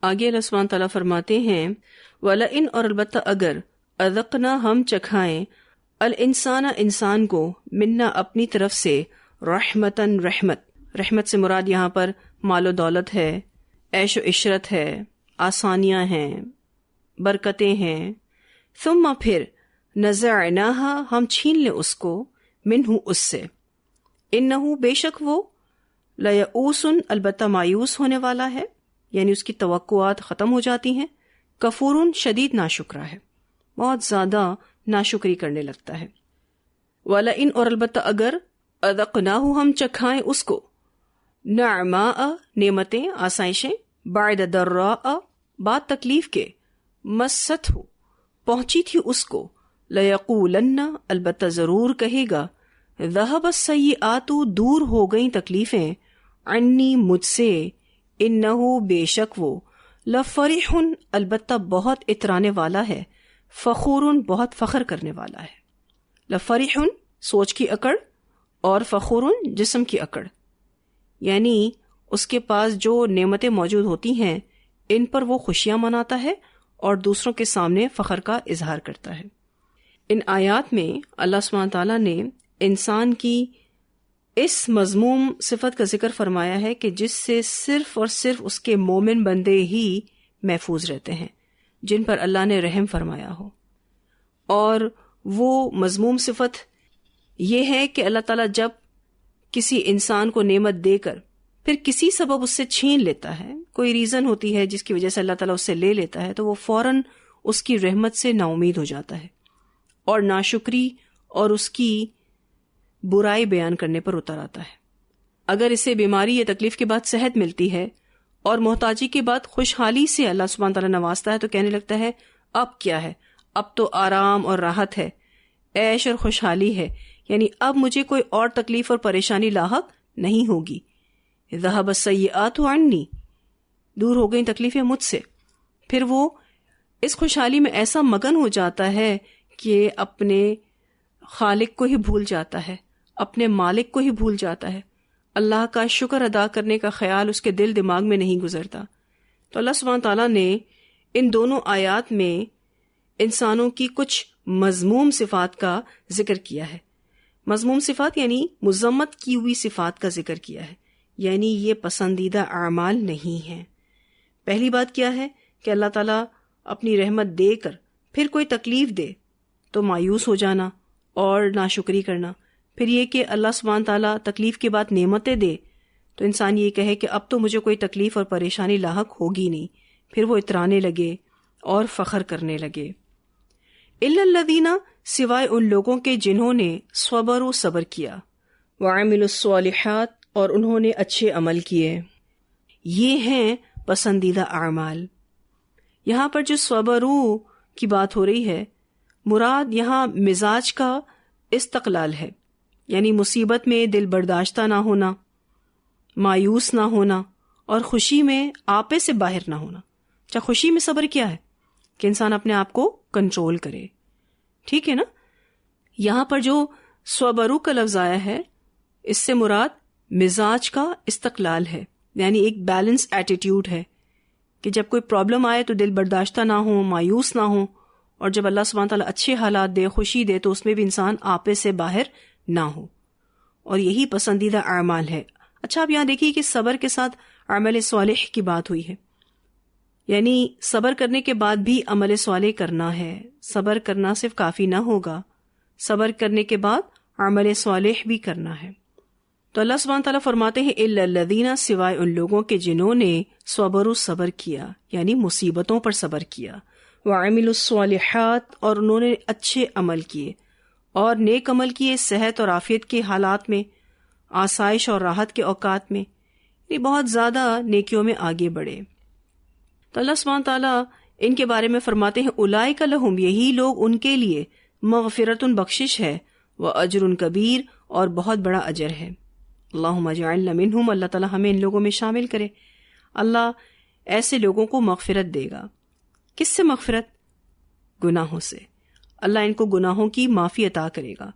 آگے اللہ سبحانہ تعالیٰ فرماتے ہیں وَلَئِن اور البتہ اگر اذقنا ہم چکھائیں الانسان انسان کو منا اپنی طرف سے رحمتاً رحمت سے مراد یہاں پر مال و دولت ہے، عیش و عشرت ہے، آسانیاں ہیں، برکتیں ہیں، ثم پھر نزعناہا ہم چھین لیں اس کو منہ اس سے، انہو بے شک وہ لیئوس البتہ مایوس ہونے والا ہے، یعنی اس کی توقعات ختم ہو جاتی ہیں، کفور شدید ناشکرا ہے، بہت زیادہ ناشکری کرنے لگتا ہے۔ وَلَئِن اور البتہ اگر اذقناہ ہم چکھائیں اس کو نعماء نعمتیں آسائشیں بعد ضراء بعد تکلیف کے مست ہو پہنچی تھی اس کو لیقولن البتہ ضرور کہے گا ذہب السیئات دور ہو گئیں تکلیفیں عنی مجھ سے انہو بے شک وہ لفرح البتہ بہت اترانے والا ہے فخور بہت فخر کرنے والا ہے۔ لفرح سوچ کی اکڑ اور فخور جسم کی اکڑ، یعنی اس کے پاس جو نعمتیں موجود ہوتی ہیں ان پر وہ خوشیاں مناتا ہے اور دوسروں کے سامنے فخر کا اظہار کرتا ہے۔ ان آیات میں اللہ سبحانہ تعالیٰ نے انسان کی اس مذموم صفت کا ذکر فرمایا ہے کہ جس سے صرف اور صرف اس کے مومن بندے ہی محفوظ رہتے ہیں، جن پر اللہ نے رحم فرمایا ہو۔ اور وہ مذموم صفت یہ ہے کہ اللہ تعالیٰ جب کسی انسان کو نعمت دے کر پھر کسی سبب اس سے چھین لیتا ہے، کوئی ریزن ہوتی ہے جس کی وجہ سے اللہ تعالیٰ اس سے لے لیتا ہے، تو وہ فوراً اس کی رحمت سے نا امید ہو جاتا ہے اور ناشکری اور اس کی برائی بیان کرنے پر اتر آتا ہے۔ اگر اسے بیماری یا تکلیف کے بعد صحت ملتی ہے اور محتاجی کے بعد خوشحالی سے اللہ سبحانہ تعالیٰ نوازتا ہے تو کہنے لگتا ہے اب کیا ہے، اب تو آرام اور راحت ہے، عیش اور خوشحالی ہے، یعنی اب مجھے کوئی اور تکلیف اور پریشانی لاحق نہیں ہوگی۔ ذہب السیئات عنی دور ہو گئیں تکلیفیں مجھ سے۔ پھر وہ اس خوشحالی میں ایسا مگن ہو جاتا ہے کہ اپنے خالق کو ہی بھول جاتا ہے، اپنے مالک کو ہی بھول جاتا ہے، اللہ کا شکر ادا کرنے کا خیال اس کے دل دماغ میں نہیں گزرتا۔ تو اللہ سبحانہ تعالیٰ نے ان دونوں آیات میں انسانوں کی کچھ مذموم صفات کا ذکر کیا ہے۔ مذموم صفات یعنی مذمت کی ہوئی صفات کا ذکر کیا ہے، یعنی یہ پسندیدہ اعمال نہیں ہیں۔ پہلی بات کیا ہے کہ اللہ تعالیٰ اپنی رحمت دے کر پھر کوئی تکلیف دے تو مایوس ہو جانا اور ناشکری کرنا۔ پھر یہ کہ اللہ سبحانہ تعالیٰ تکلیف کے بعد نعمتیں دے تو انسان یہ کہے کہ اب تو مجھے کوئی تکلیف اور پریشانی لاحق ہوگی نہیں، پھر وہ اترانے لگے اور فخر کرنے لگے۔ الا الذین سوائے ان لوگوں کے جنہوں نے صبروا صبر کیا، وعملوا الصالحات اور انہوں نے اچھے عمل کیے، یہ ہیں پسندیدہ اعمال۔ یہاں پر جو صبروا کی بات ہو رہی ہے مراد یہاں مزاج کا استقلال ہے، یعنی مصیبت میں دل برداشتہ نہ ہونا، مایوس نہ ہونا اور خوشی میں آپے سے باہر نہ ہونا۔ اچھا، خوشی میں صبر کیا ہے کہ انسان اپنے آپ کو کنٹرول کرے، ٹھیک ہے نا۔ یہاں پر جو صبروا کا لفظ آیا ہے اس سے مراد مزاج کا استقلال ہے، یعنی ایک بیلنس ایٹیٹیوڈ ہے کہ جب کوئی پرابلم آئے تو دل برداشتہ نہ ہو، مایوس نہ ہو، اور جب اللہ سبحانہ تعالیٰ اچھے حالات دے، خوشی دے، تو اس میں بھی انسان آپے سے باہر نہ ہو، اور یہی پسندیدہ اعمال ہے۔ اچھا، آپ یہاں دیکھیے کہ صبر کے ساتھ عمل صالح کی بات ہوئی ہے، یعنی صبر کرنے کے بعد بھی عمل صالح کرنا ہے۔ صبر کرنا صرف کافی نہ ہوگا، صبر کرنے کے بعد عمل صالح بھی کرنا ہے۔ تو اللہ سبحانہ تعالیٰ فرماتے ہیں الا الذین سوائے ان لوگوں کے جنہوں نے صبروا صبر کیا، یعنی مصیبتوں پر صبر کیا، وعملوا الصالحات اور انہوں نے اچھے عمل کیے اور نیک عمل کیے صحت اور عافیت کے حالات میں، آسائش اور راحت کے اوقات میں، یہ بہت زیادہ نیکیوں میں آگے بڑھے۔ تو اللہ سبحانہ تعالیٰ ان کے بارے میں فرماتے ہیں اولئک لہم یہی لوگ ان کے لیے مغفرۃ بخشش ہے، واجر کبیر اور بہت بڑا اجر ہے۔ اللہم اجعلنا منہم، اللہ تعالیٰ ہمیں ان لوگوں میں شامل کرے۔ اللہ ایسے لوگوں کو مغفرت دے گا۔ کس سے مغفرت؟ گناہوں سے۔ اللہ ان کو گناہوں کی معافی عطا کرے گا،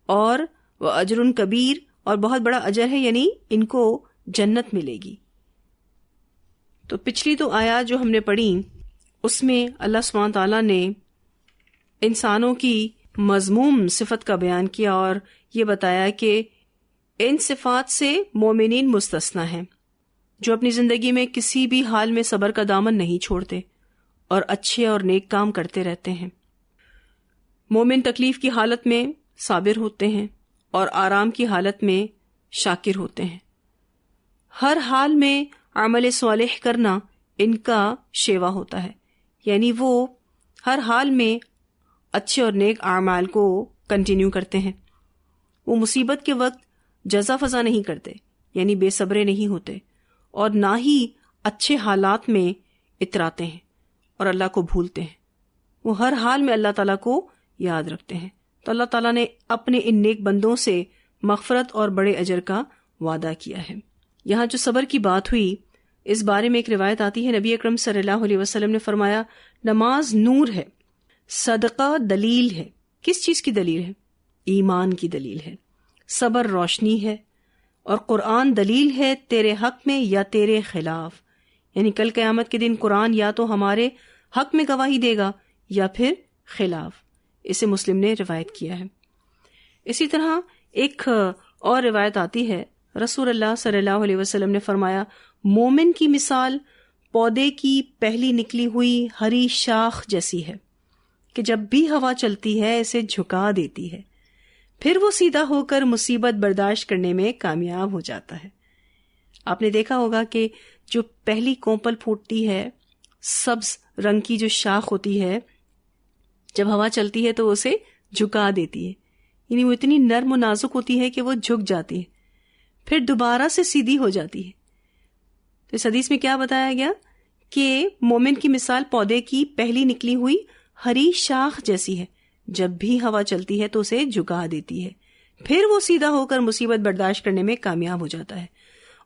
اور واجر کبیر اور بہت بڑا اجر ہے، یعنی ان کو جنت ملے گی۔ تو پچھلی تو آیات جو ہم نے پڑھی اس میں اللہ سبحانہ تعالیٰ نے انسانوں کی مذموم صفت کا بیان کیا اور یہ بتایا کہ ان صفات سے مومنین مستثنی ہیں، جو اپنی زندگی میں کسی بھی حال میں صبر کا دامن نہیں چھوڑتے اور اچھے اور نیک کام کرتے رہتے ہیں۔ مومن تکلیف کی حالت میں صابر ہوتے ہیں اور آرام کی حالت میں شاکر ہوتے ہیں۔ ہر حال میں عمل صالح کرنا ان کا شیوا ہوتا ہے، یعنی وہ ہر حال میں اچھے اور نیک اعمال کو کنٹینیو کرتے ہیں۔ وہ مصیبت کے وقت جزا فضا نہیں کرتے، یعنی بے صبرے نہیں ہوتے، اور نہ ہی اچھے حالات میں اتراتے ہیں اور اللہ کو بھولتے ہیں۔ وہ ہر حال میں اللہ تعالیٰ کو یاد رکھتے ہیں۔ تو اللہ تعالیٰ نے اپنے ان نیک بندوں سے مغفرت اور بڑے اجر کا وعدہ کیا ہے۔ یہاں جو صبر کی بات ہوئی، اس بارے میں ایک روایت آتی ہے، نبی اکرم صلی اللہ علیہ وسلم نے فرمایا، نماز نور ہے، صدقہ دلیل ہے۔ کس چیز کی دلیل ہے؟ ایمان کی دلیل ہے۔ صبر روشنی ہے، اور قرآن دلیل ہے تیرے حق میں یا تیرے خلاف، یعنی کل قیامت کے دن قرآن یا تو ہمارے حق میں گواہی دے گا یا پھر خلاف۔ اسے مسلم نے روایت کیا ہے۔ اسی طرح ایک اور روایت آتی ہے، رسول اللہ صلی اللہ علیہ وسلم نے فرمایا، مومن کی مثال پودے کی پہلی نکلی ہوئی ہری شاخ جیسی ہے کہ جب بھی ہوا چلتی ہے اسے جھکا دیتی ہے، پھر وہ سیدھا ہو کر مصیبت برداشت کرنے میں کامیاب ہو جاتا ہے۔ آپ نے دیکھا ہوگا کہ جو پہلی کونپل پھوٹتی ہے، سبز رنگ کی جو شاخ ہوتی ہے، جب ہوا چلتی ہے تو اسے جھکا دیتی ہے، یعنی وہ اتنی نرم و نازک ہوتی ہے کہ وہ جھک جاتی ہے، پھر دوبارہ سے سیدھی ہو جاتی ہے۔ تو اس حدیث میں کیا بتایا گیا کہ مومن کی مثال پودے کی پہلی نکلی ہوئی ہری شاخ جیسی ہے، جب بھی ہوا چلتی ہے تو اسے جھکا دیتی ہے، پھر وہ سیدھا ہو کر مصیبت برداشت کرنے میں کامیاب ہو جاتا ہے۔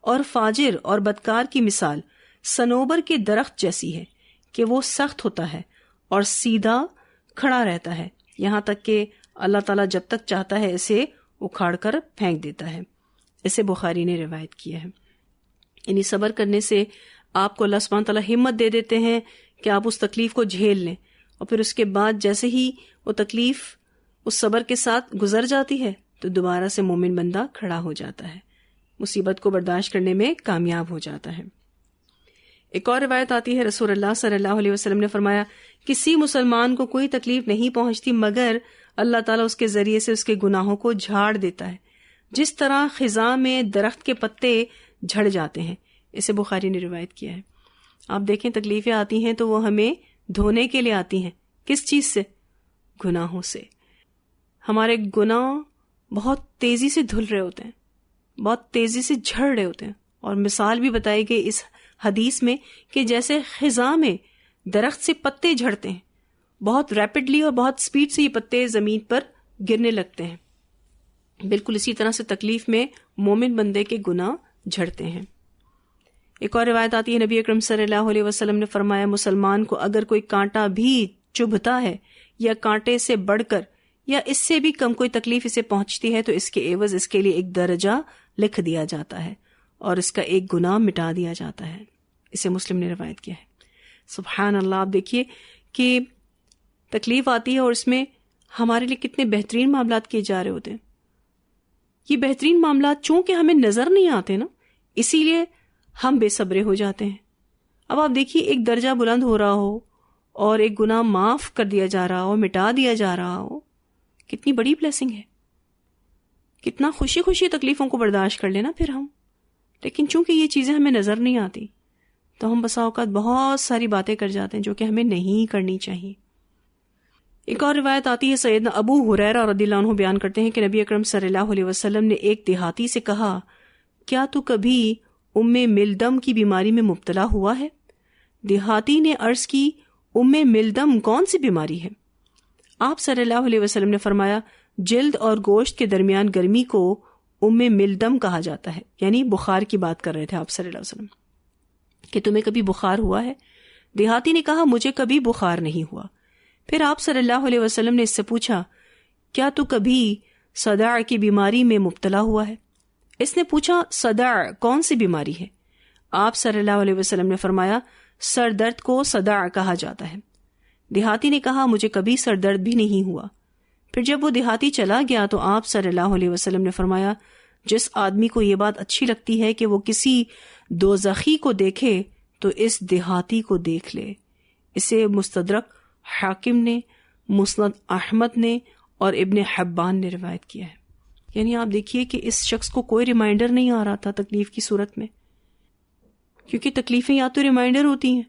اور فاجر اور بدکار کی مثال صنوبر کے درخت جیسی ہے کہ وہ سخت ہوتا ہے اور سیدھا کھڑا رہتا ہے، یہاں تک کہ اللہ تعالیٰ جب تک چاہتا ہے اسے اکھاڑ کر پھینک دیتا ہے۔ اسے بخاری نے روایت کیا ہے۔ یعنی صبر کرنے سے آپ کو اللہ سبحانہ تعالیٰ ہمت دے دیتے ہیں کہ آپ اس تکلیف کو جھیل لیں، اور پھر اس کے بعد جیسے ہی وہ تکلیف اس صبر کے ساتھ گزر جاتی ہے تو دوبارہ سے مومن بندہ کھڑا ہو جاتا ہے، مصیبت کو برداشت کرنے میں کامیاب ہو جاتا ہے۔ ایک اور روایت آتی ہے، رسول اللہ صلی اللہ علیہ وسلم نے فرمایا، کسی مسلمان کو کوئی تکلیف نہیں پہنچتی مگر اللہ تعالیٰ اس کے ذریعے سے اس کے گناہوں کو جھاڑ دیتا ہے، جس طرح خزاں میں درخت کے پتے جھڑ جاتے ہیں۔ اسے بخاری نے روایت کیا ہے۔ آپ دیکھیں تکلیفیں آتی ہیں تو وہ ہمیں دھونے کے لیے آتی ہیں، کس چیز سے؟ گناہوں سے۔ ہمارے گناہ بہت تیزی سے دھل رہے ہوتے ہیں، بہت تیزی سے جھڑ رہے ہوتے ہیں، اور مثال بھی بتائی گئی اس حدیث میں کہ جیسے خزاں میں درخت سے پتے جھڑتے ہیں، بہت ریپڈلی اور بہت سپیڈ سے یہ پتے زمین پر گرنے لگتے ہیں، بالکل اسی طرح سے تکلیف میں مومن بندے کے گناہ جھڑتے ہیں۔ ایک اور روایت آتی ہے، نبی اکرم صلی اللہ علیہ وسلم نے فرمایا، مسلمان کو اگر کوئی کانٹا بھی چبھتا ہے یا کانٹے سے بڑھ کر یا اس سے بھی کم کوئی تکلیف اسے پہنچتی ہے تو اس کے عوض اس کے لیے ایک درجہ لکھ دیا جاتا ہے اور اس کا ایک گناہ مٹا دیا جاتا ہے۔ اسے مسلم نے روایت کیا ہے۔ سبحان اللہ، آپ دیکھیے کہ تکلیف آتی ہے اور اس میں ہمارے لیے کتنے بہترین معاملات کیے جا رہے ہوتے ہیں۔ یہ بہترین معاملات چونکہ ہمیں نظر نہیں آتے نا، اسی لیے ہم بے صبرے ہو جاتے ہیں۔ اب آپ دیکھیے ایک درجہ بلند ہو رہا ہو اور ایک گناہ معاف کر دیا جا رہا ہو، مٹا دیا جا رہا ہو، کتنی بڑی بلیسنگ ہے، کتنا خوشی خوشی تکلیفوں کو برداشت کر لینا پھر ہم۔ لیکن چونکہ یہ چیزیں ہمیں نظر نہیں آتی تو ہم بسا اوقات بہت ساری باتیں کر جاتے ہیں جو کہ ہمیں نہیں کرنی چاہیے۔ ایک اور روایت آتی ہے، سیدنا ابو ہریرہ رضی اللہ عنہ بیان کرتے ہیں کہ نبی اکرم صلی اللہ علیہ وسلم نے ایک دیہاتی سے کہا، کیا تو کبھی ملدم کی بیماری میں مبتلا ہوا ہے؟ دیہاتی نے عرض کی، ملدم کون سی بیماری ہے؟ آپ صلی اللہ علیہ وسلم نے فرمایا، جلد اور گوشت کے درمیان گرمی کو ملدم کہا جاتا ہے، یعنی بخار کی بات کر رہے تھے آپ صلی اللہ علیہ وسلم کہ تمہیں کبھی بخار ہوا ہے؟ دیہاتی نے کہا، مجھے کبھی بخار نہیں ہوا۔ پھر آپ صلی اللہ علیہ وسلم نے اس سے پوچھا، کیا تو کبھی صداع کی بیماری میں مبتلا ہوا ہے؟ اس نے پوچھا، صداع کون سی بیماری ہے؟ آپ صلی اللہ علیہ وسلم نے فرمایا سر درد کو صداع کہا جاتا ہے۔ دیہاتی نے کہا مجھے کبھی سر درد بھی نہیں ہوا۔ پھر جب وہ دیہاتی چلا گیا تو آپ صلی اللہ علیہ وسلم نے فرمایا جس آدمی کو یہ بات اچھی لگتی ہے کہ وہ کسی دوزخی کو دیکھے تو اس دیہاتی کو دیکھ لے۔ اسے مستدرک حاکم نے، مسند احمد نے اور ابن حبان نے روایت کیا ہے۔ یعنی آپ دیکھیے کہ اس شخص کو کوئی ریمائنڈر نہیں آ رہا تھا تکلیف کی صورت میں، کیونکہ تکلیفیں یا تو ریمائنڈر ہوتی ہیں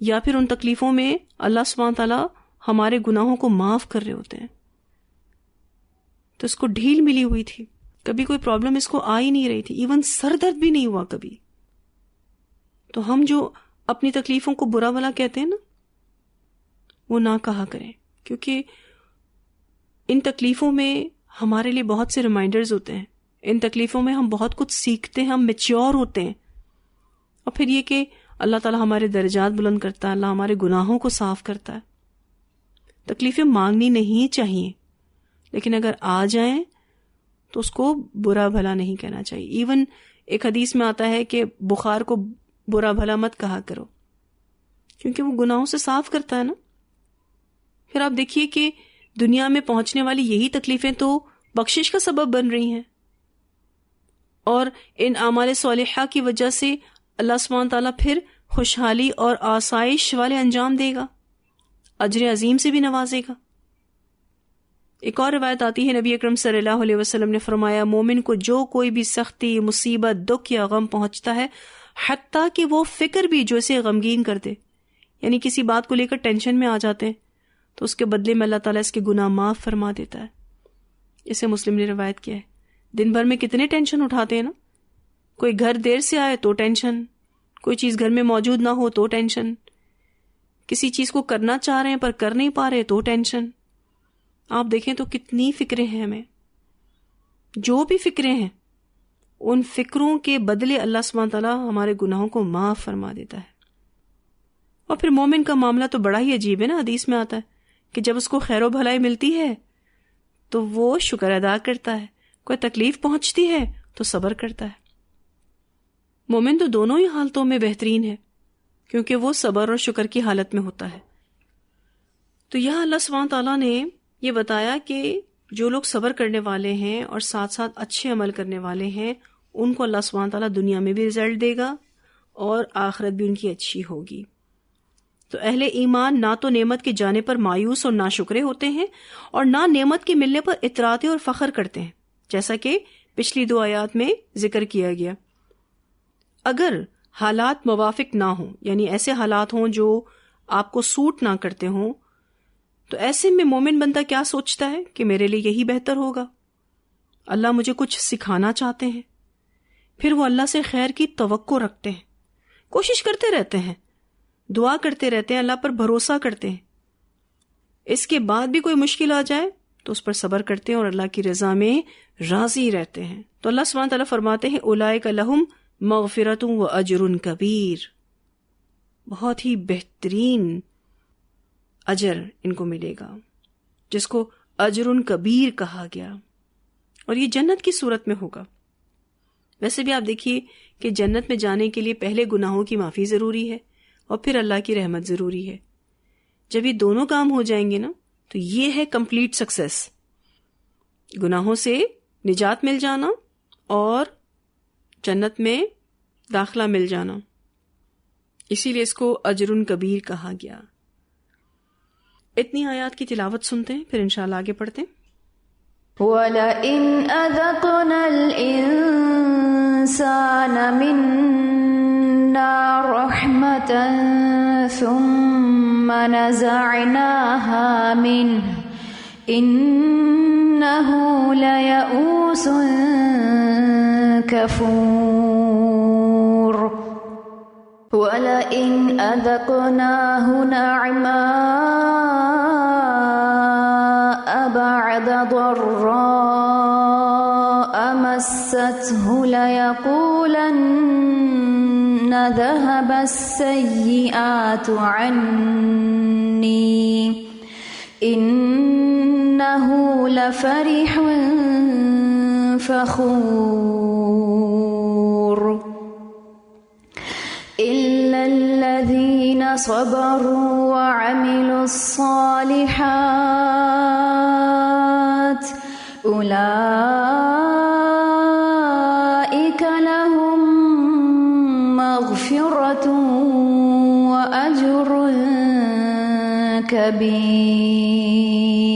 یا پھر ان تکلیفوں میں اللہ سبحانہ تعالیٰ ہمارے گناہوں کو معاف کر رہے ہوتے ہیں۔ تو اس کو ڈھیل ملی ہوئی تھی، کبھی کوئی پرابلم اس کو آ ہی نہیں رہی تھی، ایون سر درد بھی نہیں ہوا کبھی۔ تو ہم جو اپنی تکلیفوں کو برا بھلا کہتے ہیں نا، وہ نہ کہا کریں، کیونکہ ان تکلیفوں میں ہمارے لیے بہت سے ریمائنڈرز ہوتے ہیں، ان تکلیفوں میں ہم بہت کچھ سیکھتے ہیں، ہم میچیور ہوتے ہیں۔ اور پھر یہ کہ اللہ تعالیٰ ہمارے درجات بلند کرتا ہے، اللہ ہمارے گناہوں کو صاف کرتا ہے۔ تکلیفیں مانگنی نہیں چاہیے، لیکن اگر آ جائیں تو اس کو برا بھلا نہیں کہنا چاہیے۔ ایون ایک حدیث میں آتا ہے کہ بخار کو برا بھلا مت کہا کرو، کیونکہ وہ گناہوں سے صاف کرتا ہے نا۔ پھر آپ دیکھیے کہ دنیا میں پہنچنے والی یہی تکلیفیں تو بخشش کا سبب بن رہی ہیں، اور ان اعمال صالحہ کی وجہ سے اللہ سبحانہ تعالیٰ پھر خوشحالی اور آسائش والے انجام دے گا، اجر عظیم سے بھی نوازے گا۔ ایک اور روایت آتی ہے، نبی اکرم صلی اللہ علیہ وسلم نے فرمایا مومن کو جو کوئی بھی سختی، مصیبت، دکھ یا غم پہنچتا ہے، حتیٰ کہ وہ فکر بھی جو اسے غمگین کر دے، یعنی کسی بات کو لے کر ٹینشن میں آ جاتے ہیں، تو اس کے بدلے میں اللہ تعالیٰ اس کے گناہ معاف فرما دیتا ہے۔ اسے مسلم نے روایت کیا ہے۔ دن بھر میں کتنے ٹینشن اٹھاتے ہیں نا، کوئی گھر دیر سے آئے تو ٹینشن، کوئی چیز گھر میں موجود نہ ہو تو ٹینشن، کسی چیز کو کرنا چاہ رہے ہیں پر کر نہیں پا رہے تو ٹینشن۔ آپ دیکھیں تو کتنی فکریں ہیں ہمیں، جو بھی فکریں ہیں ان فکروں کے بدلے اللہ سبحانہ تعالیٰ ہمارے گناہوں کو معاف فرما دیتا ہے۔ اور پھر مومن کا معاملہ تو بڑا ہی عجیب ہے نا، حدیث میں آتا ہے کہ جب اس کو خیر و بھلائی ملتی ہے تو وہ شکر ادا کرتا ہے، کوئی تکلیف پہنچتی ہے تو صبر کرتا ہے۔ مومن تو دونوں ہی حالتوں میں بہترین ہے، کیونکہ وہ صبر اور شکر کی حالت میں ہوتا ہے۔ تو یہاں اللہ سبحانہ تعالیٰ نے یہ بتایا کہ جو لوگ صبر کرنے والے ہیں اور ساتھ ساتھ اچھے عمل کرنے والے ہیں، ان کو اللہ سبحانہ تعالیٰ دنیا میں بھی رزلٹ دے گا اور آخرت بھی ان کی اچھی ہوگی۔ تو اہل ایمان نہ تو نعمت کے جانے پر مایوس اور ناشکرے ہوتے ہیں، اور نہ نعمت کے ملنے پر اتراتے اور فخر کرتے ہیں، جیسا کہ پچھلی 2 آیات میں ذکر کیا گیا۔ اگر حالات موافق نہ ہوں، یعنی ایسے حالات ہوں جو آپ کو سوٹ نہ کرتے ہوں، تو ایسے میں مومن بندہ کیا سوچتا ہے کہ میرے لیے یہی بہتر ہوگا، اللہ مجھے کچھ سکھانا چاہتے ہیں۔ پھر وہ اللہ سے خیر کی توقع رکھتے ہیں، کوشش کرتے رہتے ہیں، دعا کرتے رہتے ہیں، اللہ پر بھروسہ کرتے ہیں۔ اس کے بعد بھی کوئی مشکل آ جائے تو اس پر صبر کرتے ہیں اور اللہ کی رضا میں راضی رہتے ہیں۔ تو اللہ سبحانہ تعالیٰ فرماتے ہیں اولئک لہم مغفرۃ و اجر کبیر، بہت ہی بہترین اجر ان کو ملے گا، جس کو اجر کبیر کہا گیا، اور یہ جنت کی صورت میں ہوگا۔ ویسے بھی آپ دیکھیے کہ جنت میں جانے کے لیے پہلے گناہوں کی معافی ضروری ہے اور پھر اللہ کی رحمت ضروری ہے۔ جب یہ دونوں کام ہو جائیں گے نا تو یہ ہے کمپلیٹ سکسیس، گناہوں سے نجات مل جانا اور جنت میں داخلہ مل جانا، اسی لیے اس کو اجر کبیر کہا گیا۔ اتنی آیات کی تلاوت سنتے ہیں، پھر انشاءاللہ آگے پڑھتے ہیں۔ وَلَئِنْ أَذَقْنَا الْإِنسَانَ مِنَّا رَحْمَةً ثُمَّ نَزَعْنَاهَا مِنْهُ إِنَّهُ لَيَئُوسٌ كَفُورٌ وَلَئِنْ أَذَقْنَاهُ نَعْمَاءَ بَعْدَ ضَرَّاءَ مَسَّتْهُ لَيَقُولَنَّ ذَهَبَ السَّيِّئَاتُ عَنِّي إِنَّهُ لَفَرِحٌ فَخُورٌ صبروا وعملوا الصالحات أولئك لهم مغفرة وأجر كبير.